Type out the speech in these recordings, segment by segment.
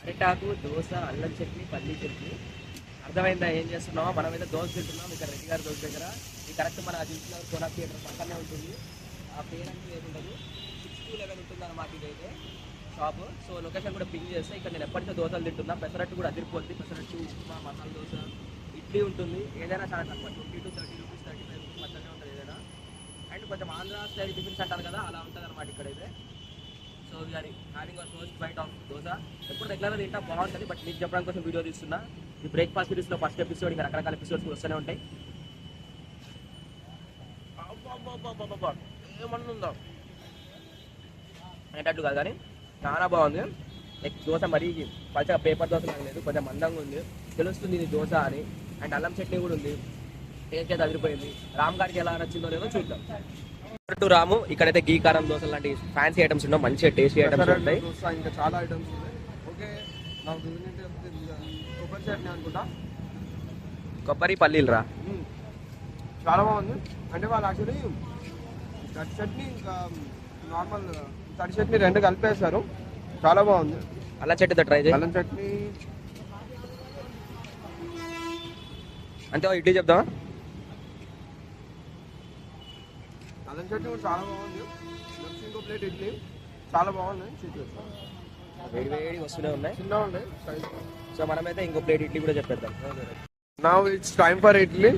అరిటాకు, దోశ, అల్లం చట్నీ, పల్లీ చట్నీ. అర్థమైందా ఏం చేస్తున్నామో? మనమైతే దోశ తింటున్నాం ఇక్కడ రెడ్డి గారి దోశ దగ్గర. ఇది కరెక్ట్ మన దిల్సుఖ్నగర్ కోనార్క్ థియేటర్ పక్కనే ఉంటుంది. ఆ పేరు అంటే ఏముండదు, 6-11 ఉంటుంది అన్నమాట ఇదైతే షాప్. సో లొకేషన్ కూడా పింగ్ చేస్తే ఇక్కడ నేను ఎప్పటికీ దోశలు తింటున్నా. పెసరట్టు కూడా అదిరిపోద్ది. పెసరట్టు, ఉప్మా, మసాలా దోశ, ఇడ్లీ ఉంటుంది. ఏదైనా చాలా తక్కువ, 20 to 30 రూపీస్, 35 రూపీస్ మధ్యనే ఉంటుంది ఏదైనా. అండ్ కొంచెం ఆంధ్ర స్టైల్ టిఫిన్స్ అంటారు కదా, అలా ఉంటుంది అనమాట ఇక్కడైతే. So we are having our first bite of dosa. ఎప్పుడు రెగ్యులర్గా తింటా బాగుంటుంది, బట్ మీకు చెప్పడం కోసం వీడియో తీస్తున్నా. ఈ బ్రేక్ఫాస్ట్ సిరీస్లో ఫస్ట్ ఎపిసోడ్ ఇంకా రకరకాల ఎపిసోడ్స్ వస్తూనే ఉంటాయి. ఏమన్నుందో అనేటట్టు కాదు కానీ చాలా బాగుంది. లైక్ దోశ మరీ పచ్చగా పేపర్ దోశ లేదు, కొంచెం మందంగా ఉంది, తెలుస్తుంది ఇది దోశ అని. అండ్ అల్లం చట్నీ కూడా ఉంది, టేస్ట్ అయితే అదిరిపోయింది. రామ్ గారికి ఎలా నచ్చిందో లేదో చూద్దాం. టు రాము, ఇక్కడైతే గీ కారం దోశ లాంటి ఫ్యాన్సీ ఐటమ్స్ ఉన్నాయి, మంచిగా టేస్టీ ఐటమ్స్ ఉంటాయి. ఇంకా చాలా ఐటమ్స్ ఉన్నాయి. ఓకే, నాకు కొబ్బరి చట్నీ అనుకుంటా, కొబ్బరి పల్లీలు రా. చాలా బాగుంది. అంటే వాళ్ళు యాక్చువల్లీ తడి చట్నీ ఇంకా నార్మల్ తడి చట్నీ రెండు కలిపేస్తారు. చాలా బాగుంది. అల్లం చట్నీతో ట్రై చేయి. అల్లం చట్నీ అంతే. ఇడ్లీ చెప్దామా? అల్లం చట్నీ కూడా చాలా బాగుంది. నెక్స్ట్ ఇంకో ప్లేట్ ఇడ్లీ చాలా బాగుంది. వేడి వేడి వస్తూనే ఉన్నాయి, చిన్నగా ఉన్నాయి. సో మనమైతే ఇంకో ప్లేట్ ఇడ్లీ కూడా చెప్పేద్దాం. Now it's time for idli.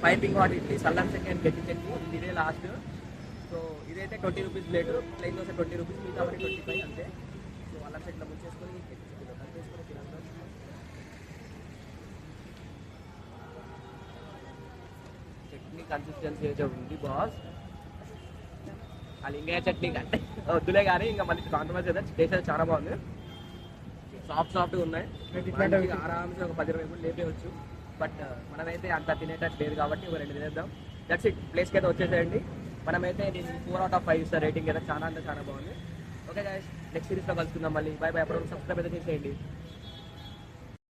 Piping hot idli, అల్లం చట్నీ అండ్ గట్టి చట్నీ, ఇదే లాస్ట్. సో ఇదైతే 20 rupees plate, plain dosa 20 rupees, మిగతా 25 అంతే. సో అల్లం చట్నీ ముంచేసుకొని గట్టి చట్నీలో కలిపేసుకొని తినాలి. చట్నీ కన్సిస్టెన్సీ అయితే ఉంది బాస్. అది ఇంకా చట్నీ కంటే వద్దులే కానీ ఇంకా మళ్ళీ కాంప్రమైజ్ అయితే టేస్ట్ అయితే చాలా బాగుంది. సాఫ్ట్గా ఉన్నాయి. ఆరామ్స్ ఒక 10-20 కూడా లేపేయచ్చు. బట్ మనమైతే అంత తినేటట్టు లేదు కాబట్టి ఒక 2 తినేద్దాం. That's it. ప్లేస్కి అయితే వచ్చేసేయండి. మనమైతే నేను 4 out of 5 ఇస్తాను రేటింగ్. అయితే చాలా అంటే చాలా బాగుంది. ఓకే గైస్, నెక్స్ట్ సిరీస్లో కలుసుకుందాం మళ్ళీ. By by. అప్పుడు సబ్స్క్రైబ్ అయితే చేసేయండి.